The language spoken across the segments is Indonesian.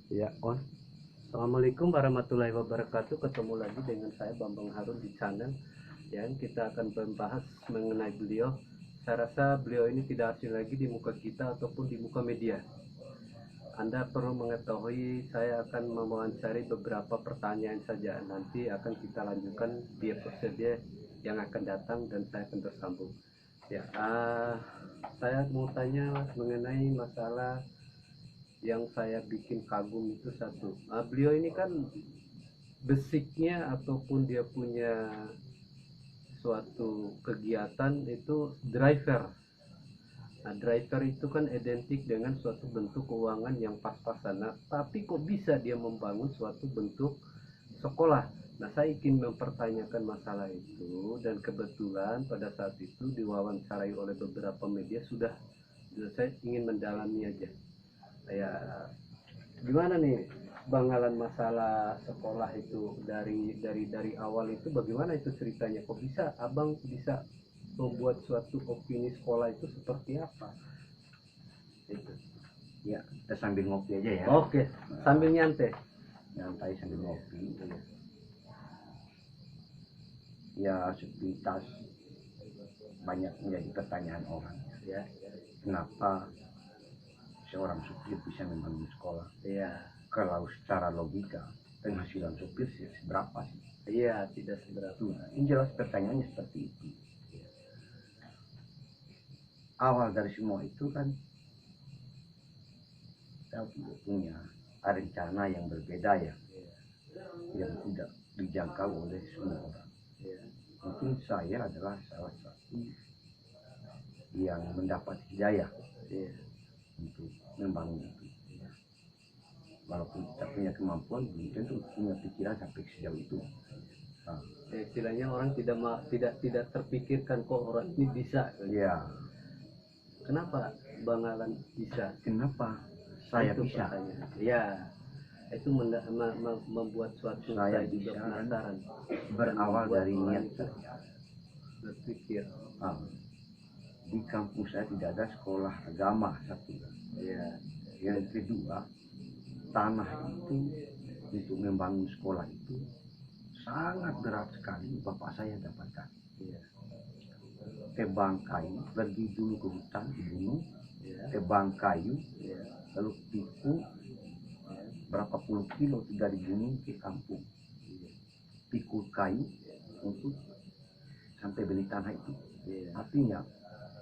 Ya, on. Assalamualaikum warahmatullahi wabarakatuh. Ketemu lagi dengan saya Bambang Harun di channel yang kita akan membahas mengenai beliau. Saya rasa beliau ini tidak asing lagi di muka kita ataupun di muka media. Anda perlu mengetahui saya akan mewawancari beberapa pertanyaan saja. Nanti akan kita lanjutkan di episode yang akan datang dan saya akan tersambung. Ya, saya mau tanya mengenai masalah yang saya bikin kagum itu satu. Beliau ini kan basicnya ataupun dia punya suatu kegiatan itu driver. Nah, driver itu kan identik dengan suatu bentuk keuangan yang pas-pasan. Nah, tapi kok bisa dia membangun suatu bentuk sekolah? Nah, saya ingin mempertanyakan masalah itu dan kebetulan pada saat itu diwawancarai oleh beberapa media sudah saya ingin mendalami aja. Ya, gimana nih Bang Alan masalah sekolah itu dari awal itu bagaimana itu ceritanya? Kok bisa Abang bisa membuat suatu opini sekolah itu seperti apa? Itu. Ya, kita sambil ngopi aja ya. Oke, sambil nyantai. Nyantai sambil ngopi. Ya, sepintas banyak menjadi pertanyaan orang. Ya, Kenapa seorang supir bisa membangun sekolah? iya, Kalau secara logika, penghasilan supir seberapa sih? iya tidak seberapa. Tuh, ini jelas pertanyaannya seperti itu. Awal dari semua itu kan kita punya rencana yang berbeda ya, yang tidak dijangkau oleh semua orang. Iya, Mungkin saya adalah salah satu yang mendapat hidayah iya, untuk membangun itu. Walaupun kita punya kemampuan, belum tentu punya pikiran sampai sejauh itu. Nah, istilahnya orang tidak terpikirkan kok orang ini bisa. ya, Kenapa Bang Alan bisa? kenapa saya Itu bisa? pertanyaan. Ya, itu membuat suatu Saya saya juga bisa penasaran. berawal Membuat dari orang niat itu saya. berpikir. Di kampus saya tidak ada sekolah agama satu. Ya, Yang kedua, tanah itu untuk membangun sekolah itu sangat berat sekali bapak saya dapatkan. ya, Tebang kayu, pergi dulu ke hutan di gunung, ya, tebang kayu, ya, lalu pikul berapa puluh kilo dari gunung ke kampung, pikul kayu untuk sampai beli tanah itu. ya, Artinya,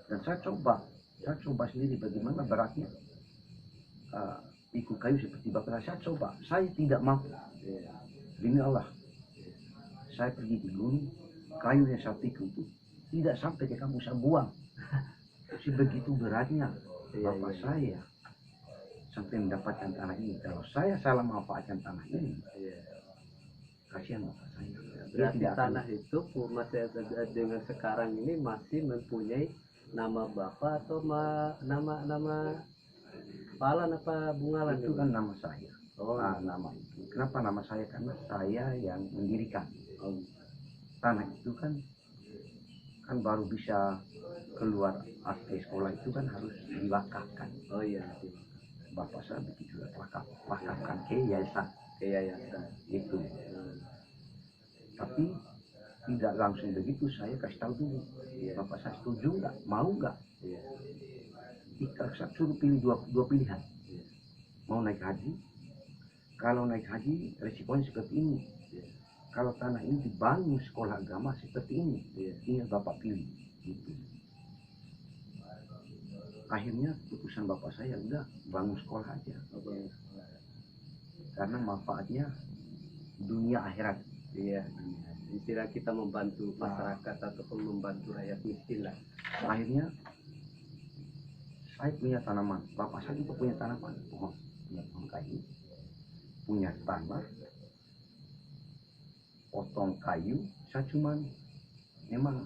dan saya coba sendiri bagaimana beratnya pikul kayu seperti bapak saya coba, saya tidak mampu. ya, Demi Allah, saya pergi di gunung, kayu yang saya pikul itu tidak sampai ke kampung, saya buang. Sebegitu beratnya bapak saya sampai mendapatkan tanah ini. Kalau saya salah memanfaatkan tanah ini, ya. kasihan bapak saya. Berarti tanah itu masih dengan sekarang ini masih mempunyai nama bapak atau nama Palan apa Bungalan Itu kan nama saya. Oh, Nama itu. Kenapa nama saya? Karena saya yang mendirikan. oh, Tanah itu kan baru bisa keluar akte sekolah itu kan harus diwakafkan. oh iya, Bapak saya begitu wakafkan ke yayasan itu. Tapi tidak langsung begitu, saya kasih tahu dulu. Bapak saya setuju nggak? Mau nggak? Saya suruh pilih dua pilihan. Mau naik haji? Kalau naik haji resikonya seperti ini. Kalau tanah ini dibangun sekolah agama seperti ini, ini bapak pilih. Gitu. Akhirnya keputusan bapak saya udah bangun sekolah aja. Karena manfaatnya dunia akhirat. Iya, istilah kita membantu masyarakat ataupun membantu rakyat miskin lah. Akhirnya saya punya tanaman, bapak saya juga punya tanaman, punya pohon kayu, punya tanah, potong kayu. Saya cuman memang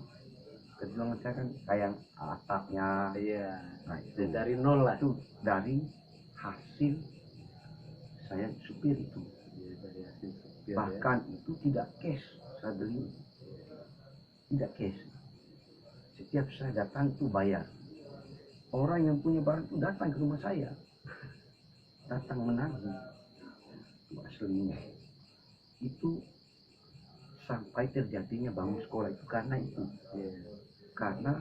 perjuangan saya kan kayak atapnya. Iya. Nah, itu dari nol lah. Itu dari hasil saya supir itu. Iya, dari hasil supir, bahkan ya. Itu tidak cash, saya beli tidak cash. Setiap saya datang itu bayar. Orang yang punya barang itu datang ke rumah saya, datang menagih. itu aslinya itu sampai terjadinya bangun sekolah itu karena itu, Iya. karena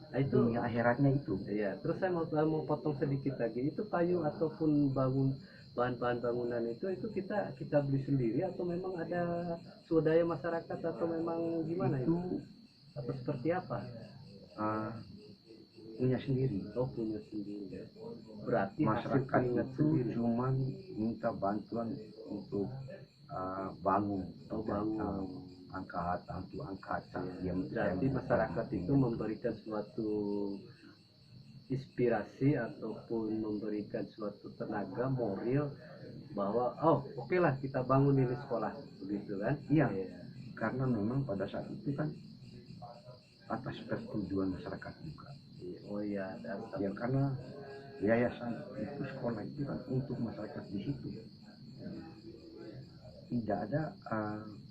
Nah, itu dunia akhiratnya itu. iya. Terus saya mau potong sedikit lagi. Itu kayu ataupun bahan-bahan bangunan itu kita beli sendiri atau memang ada swadaya masyarakat atau memang gimana itu? Itu Atau seperti apa? uh, punya sendiri. Oh, punya sendiri ya. Berarti hasil Masyarakat keringat itu sendiri. cuman minta bantuan untuk bangun, Oh, bangun. angkat, hantu angkat. Iya. Berarti masyarakat itu memberikan suatu inspirasi ataupun memberikan suatu tenaga moral bahwa oh oke lah kita bangun ini sekolah begitu kan. Iya. Karena memang pada saat itu kan atas persetujuan masyarakat juga. Oh iya, Ya karena yayasan itu sekolah itu kan untuk masyarakat di situ. Tidak ada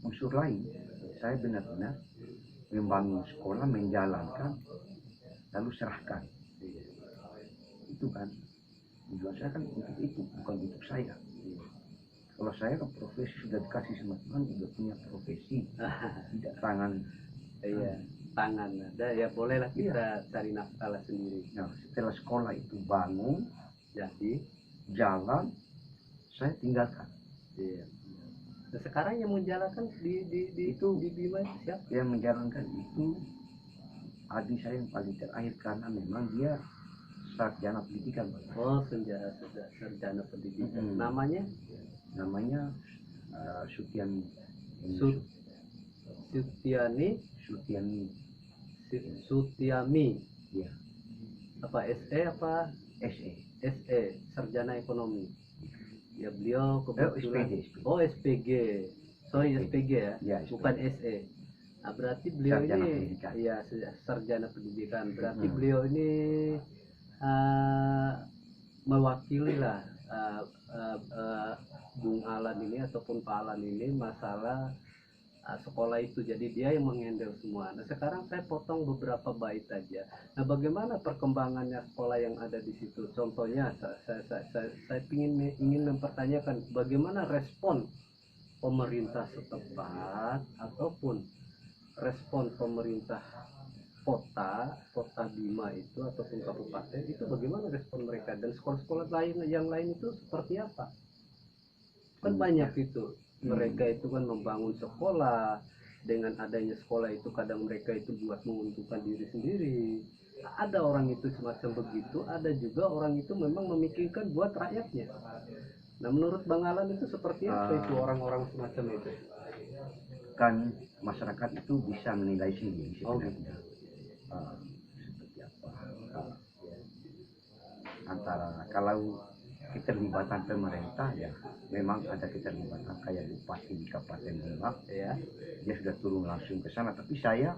unsur lain. Saya benar-benar membangun sekolah, menjalankan, lalu serahkan. Itu kan tujuan saya kan untuk itu, bukan untuk saya. Kalau saya kan profesi sudah dikasih sama Tuhan, sudah punya profesi, tidak tangan. iya, tangan ada ya bolehlah kita cari nafkah lah sendiri. Nah, setelah sekolah itu bangun, Jadi jalan, saya tinggalkan. iya. Nah, sekarang yang menjalankan di Bima itu siapa? Yang menjalankan itu adik saya yang paling terakhir karena memang dia sarjana pendidikan. Oh, sarjana pendidikan. Namanya Namanya Sutiani. Sutiani Sutiami. Ya, Apa SE apa SE. SE, sarjana ekonomi. Ya beliau kebetulan SPD. oh SPG. Sorry SPG ya, Ya, SPG. bukan SE. Nah, berarti beliau Sarjana ini pendidikan. ya sarjana pendidikan. Berarti beliau ini mewakili lah Bung Alan ini ataupun Pak Alan ini masalah sekolah itu. Jadi dia yang mengendal semua. Nah sekarang saya potong beberapa bait aja. Nah bagaimana perkembangannya sekolah yang ada di situ? Contohnya saya ingin mempertanyakan bagaimana respon pemerintah setempat ataupun respon pemerintah kota Bima itu ataupun kabupaten itu bagaimana respon mereka, dan sekolah-sekolah lain yang lain itu seperti apa? Kan banyak itu mereka itu kan membangun sekolah, dengan adanya sekolah itu kadang mereka itu buat menguntungkan diri sendiri. Ada orang itu semacam begitu, ada juga orang itu memang memikirkan buat rakyatnya. Nah menurut Bang Alan itu seperti apa itu orang-orang semacam itu? Kan masyarakat itu bisa menilai sendiri sebenarnya. Seperti apa antara kalau keterlibatan pemerintah ya memang ada keterlibatan kayak bupati di Kabupaten Bima Ya, dia sudah turun langsung ke sana, tapi saya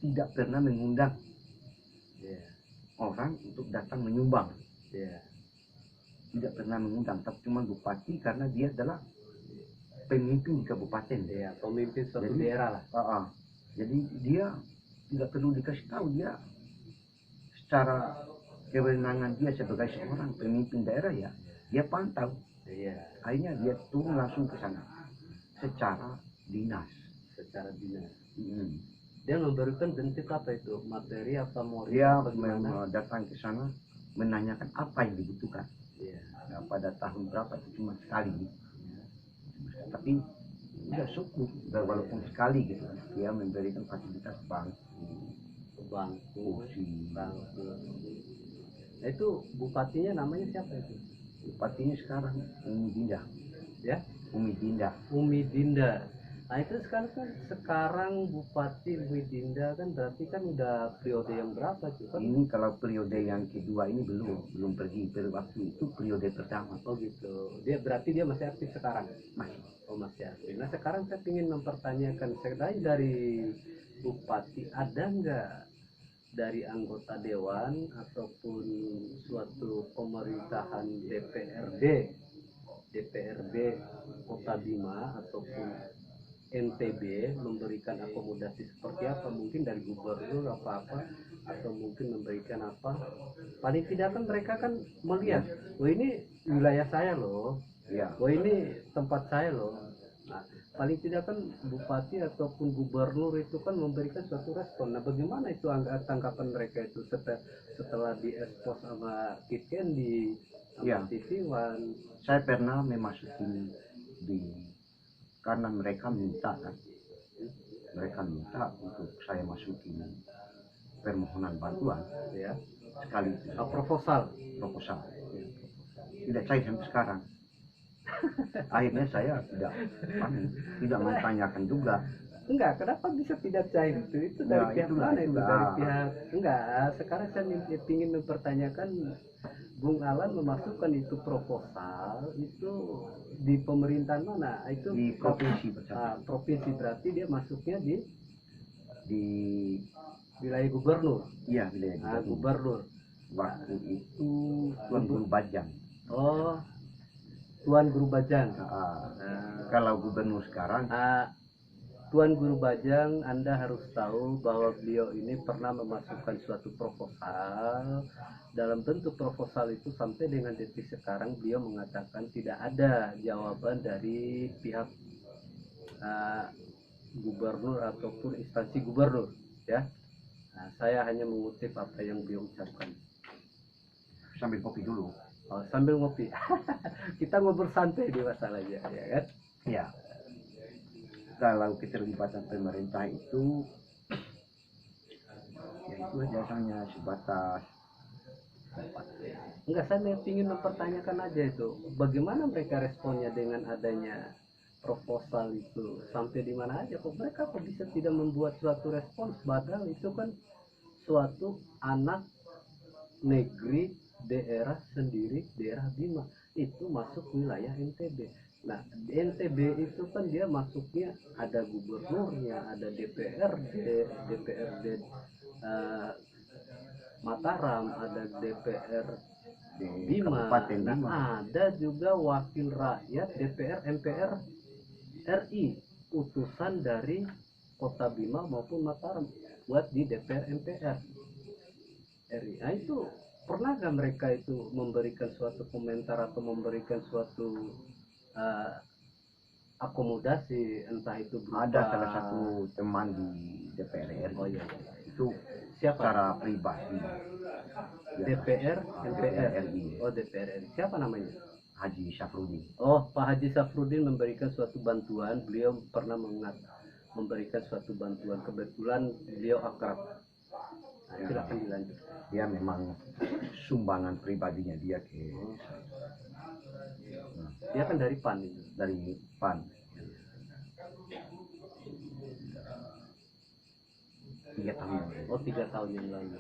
tidak pernah mengundang orang untuk datang menyumbang, tidak pernah mengundang, tapi cuma bupati karena dia adalah pemimpin di kabupaten, pemimpin suatu Jadi, daerah lah. Jadi dia tidak perlu dikasih tahu, dia secara kewenangan dia sebagai seorang pemimpin daerah ya dia pantau. Akhirnya dia turun langsung ke sana secara dinas. Dia memberikan bentuk apa itu, materi apa moral? Dia apa gimana? datang ke sana menanyakan apa yang dibutuhkan. Nah, pada tahun berapa itu cuma sekali, tapi udah cukup, walaupun sekali gitu. Dia memberikan fasilitas bangku, kursi. Nah, itu bupatinya namanya siapa itu? Bupatinya sekarang Umi Dinda. Ya, Umi Dinda. Umi Dinda. Nah itu sekarang Bupati Umi Dinda kan berarti kan udah periode yang berapa sih kan? Ini kalau periode yang kedua ini belum pergi. Pada waktu itu periode pertama. Oh gitu. Berarti dia masih aktif sekarang? Masih. Oh masih aktif. Nah sekarang saya ingin mempertanyakan, selain dari Bupati ada nggak dari anggota dewan ataupun suatu pemerintahan DPRD Kota Bima ataupun NTB memberikan akomodasi seperti apa, mungkin dari gubernur apa atau mungkin memberikan apa? Paling tidak kan mereka kan melihat, oh ini wilayah saya loh, Ya, oh ini tempat saya loh. Nah, paling tidak kan bupati ataupun gubernur itu kan memberikan suatu respon. Nah, bagaimana itu tanggapan mereka itu setelah diekspos sama Kit Candy, ya. sama TV One? Saya pernah memasuki di karena mereka minta kan, mereka minta untuk saya masuki permohonan bantuan Ya, sekali proposal. proposal. Tidak cair sampai sekarang. Akhirnya saya tidak menanyakan juga. Enggak, kenapa bisa tidak cair itu dari Nah, pihak itulah, mana itu? itulah. Dari pihak enggak. Sekarang saya ingin mempertanyakan Bung Alan memasukkan itu proposal itu di pemerintahan mana? Itu Di provinsi pertama. provinsi berarti dia masuknya di Di wilayah gubernur. iya wilayah gubernur. Gubernur. Waktu itu Tuan Guru Bajang. Oh, Tuan Guru Bajang. Kalau gubernur sekarang Tuan Guru Bajang, Anda harus tahu bahwa beliau ini pernah memasukkan suatu proposal. Dalam bentuk proposal itu sampai dengan detik sekarang beliau mengatakan tidak ada jawaban dari pihak gubernur ataupun instansi gubernur, ya. Nah, saya hanya mengutip apa yang beliau ucapkan. sambil kopi dulu. Oh, sambil ngopi. Kita ngobrol santai di masalahnya, ya kan? Ya. Kalau keterlibatan pemerintah itu ya itu biasanya sebatas Enggak, saya ingin mempertanyakan aja itu bagaimana mereka responnya dengan adanya proposal itu, sampai di mana aja kok mereka kok bisa tidak membuat suatu respons, padahal itu kan suatu anak negeri daerah sendiri, daerah Bima itu masuk wilayah NTB. Nah, di NTB itu kan dia masuknya ada gubernurnya, ada DPRD Mataram, ada DPR di Bima, Kabupaten Bima. nah, ada juga wakil rakyat DPR MPR RI, utusan dari Kota Bima maupun Mataram buat di DPR MPR RI. Nah, itu pernah nggak mereka itu memberikan suatu komentar atau memberikan suatu akomodasi, entah itu berupa... Ada salah satu teman di DPR RI. Oh iya, Itu siapa? secara pribadi. DPR MPR RI. Oh, DPR RI. Siapa namanya? Haji Syafruddin. Oh, Pak Haji Safruddin memberikan suatu bantuan. Beliau pernah memberikan suatu bantuan. Kebetulan beliau akrab. Nah, silakan dilanjut. Dia memang sumbangan pribadinya dia ke Dia kan dari PAN itu. dari PAN. 3 tahun. Oh, 3 tahun yang lalu.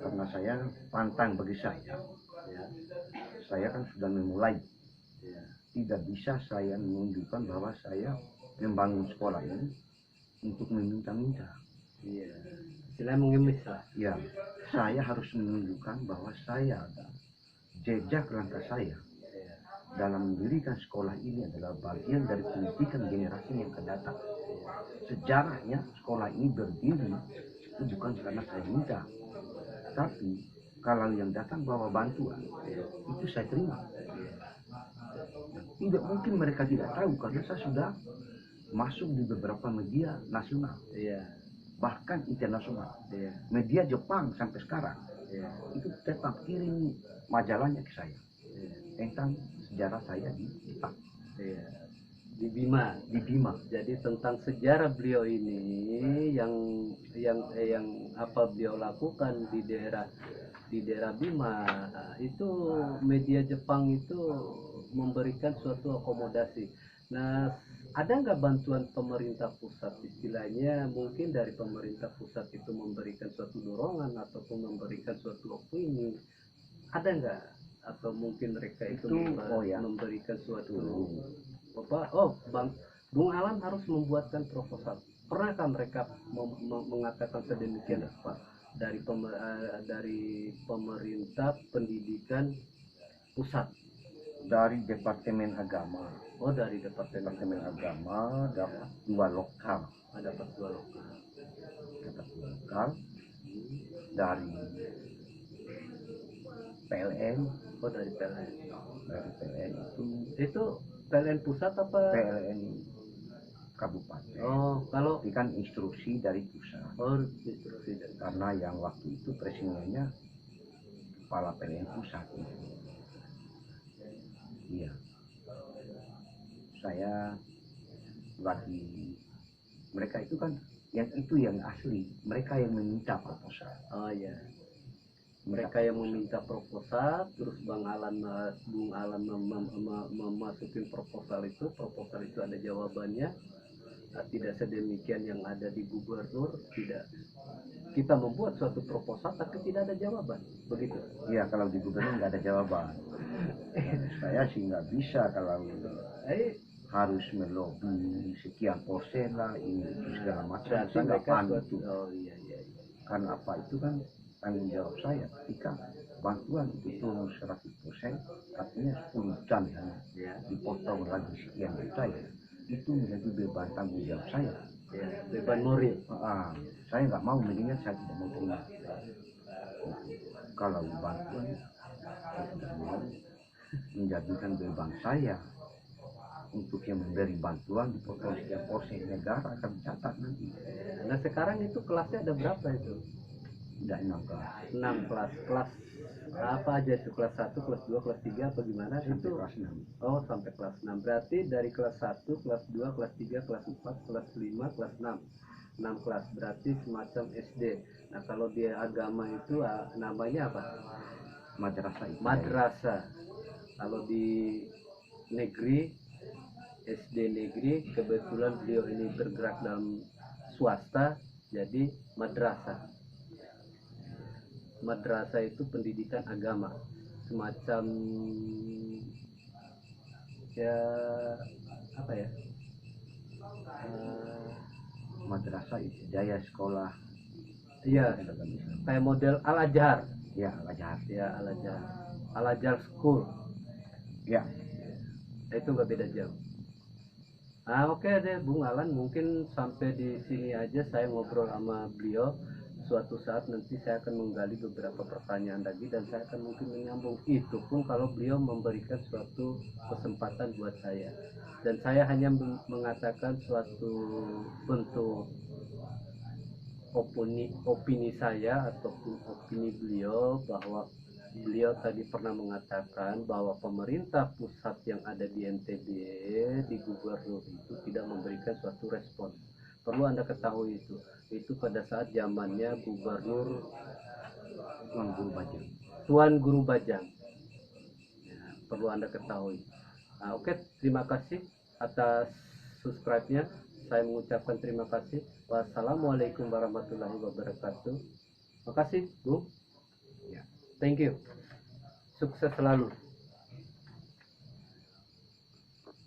Karena saya pantang bagi saya. Ya. Saya kan sudah memulai. Ya. Tidak bisa saya menunjukkan bahwa saya membangun sekolah ini untuk meminta-minta. Iya. Istilahnya mengemis lah. Ya, saya harus menunjukkan bahwa saya ada jejak langkah saya Ya. dalam mendirikan sekolah ini adalah bagian dari pendidikan generasi yang akan datang. Sejarahnya sekolah ini berdiri itu bukan karena saya minta, tapi kalau yang datang bawa bantuan itu saya terima. Tidak mungkin mereka tidak tahu karena saya sudah masuk di beberapa media nasional, Iya. bahkan internasional. Iya. Media Jepang sampai sekarang Iya. itu tetap kirim majalahnya ke saya Iya. tentang sejarah saya di Jepang, Iya. Di Bima. di Bima. Jadi tentang sejarah beliau ini yang apa beliau lakukan di daerah Bima, itu media Jepang itu memberikan suatu akomodasi. Nah, ada nggak bantuan pemerintah pusat, istilahnya mungkin dari pemerintah pusat itu memberikan suatu dorongan ataupun memberikan suatu opini, ada nggak? Atau mungkin mereka itu memberikan suatu apa? Oh, Bung Alan harus membuatkan proposal. Pernahkah mereka mengatakan sedemikian apa dari pemerintah pendidikan pusat? Dari Departemen Agama. Oh, dari Departemen Agama dapat 2 lokal. Dapat 2 lokal. Dapat 2 lokal dari PLN Oh, dari PLN. Dari PLN Itu PLN pusat apa? PLN kabupaten. Oh, kalau Tapi kan instruksi dari pusat. oh, instruksi dari. Karena yang waktu itu presidennya kepala PLN pusat. Iya. Saya lagi, mereka itu kan yang asli, mereka yang meminta proposal. Oh iya. Mereka yang meminta proposal, terus Bung Alan memasukin proposal itu ada jawabannya. Nah, tidak sedemikian yang ada di gubernur, tidak. Kita membuat suatu proposal tapi tidak ada jawaban, begitu. Iya, kalau di gubernur nggak ada jawaban. Saya sih nggak bisa kalau harus melobi sekian persen lah ini itu segala macam. Berarti Saya nggak mereka paham itu. oh iya. Karena apa itu kan tanggung jawab saya ketika bantuan itu turun 100%, artinya 10 jam Ya, dipotong lagi sekian juta ya, itu menjadi beban tanggung jawab saya. ya, beban moral. Saya nggak mau, mendingan saya tidak mau terima. Kalau bantuan saya tidak mau menjadikan beban saya untuk yang memberi bantuan dipotong sekian persen, negara akan mencatat nanti. Nah, sekarang itu kelasnya ada berapa itu? Tidak 6 kelas. 6 kelas. Kelas apa aja itu? Kelas 1, kelas 2, kelas 3 apa gimana? Sampai Itu kelas 6. oh, sampai kelas 6. Berarti dari kelas 1, kelas 2, kelas 3, kelas 4, kelas 5, kelas 6. 6 kelas berarti semacam SD. Nah, kalau dia agama itu namanya apa? Madrasah itu. Madrasah. Kalau di negeri, SD negeri, kebetulan beliau ini bergerak dalam swasta, jadi madrasah. Madrasah itu pendidikan agama, semacam ya apa ya? Madrasah itu jaya sekolah. Iya, kayak model Al-Azhar. Ya, Al-Azhar. Ya, Al-Azhar. Al-Azhar School. Ya. Itu nggak beda jauh. Oke deh Bung Alan, mungkin sampai di sini aja saya ngobrol sama beliau. Suatu saat nanti saya akan menggali beberapa pertanyaan lagi dan saya akan mungkin menyambung itu pun kalau beliau memberikan suatu kesempatan buat saya. Dan saya hanya mengatakan suatu bentuk opini saya ataupun opini beliau, bahwa beliau tadi pernah mengatakan bahwa pemerintah pusat yang ada di NTB, di gubernur itu tidak memberikan suatu respon. Perlu Anda ketahui itu pada saat zamannya gubernur Tuan Guru Bajang. Ya, perlu Anda ketahui. Oke, terima kasih atas subscribe-nya. Saya mengucapkan terima kasih. Wassalamualaikum warahmatullahi wabarakatuh. Makasih, Bu. Ya. Thank you. Sukses selalu.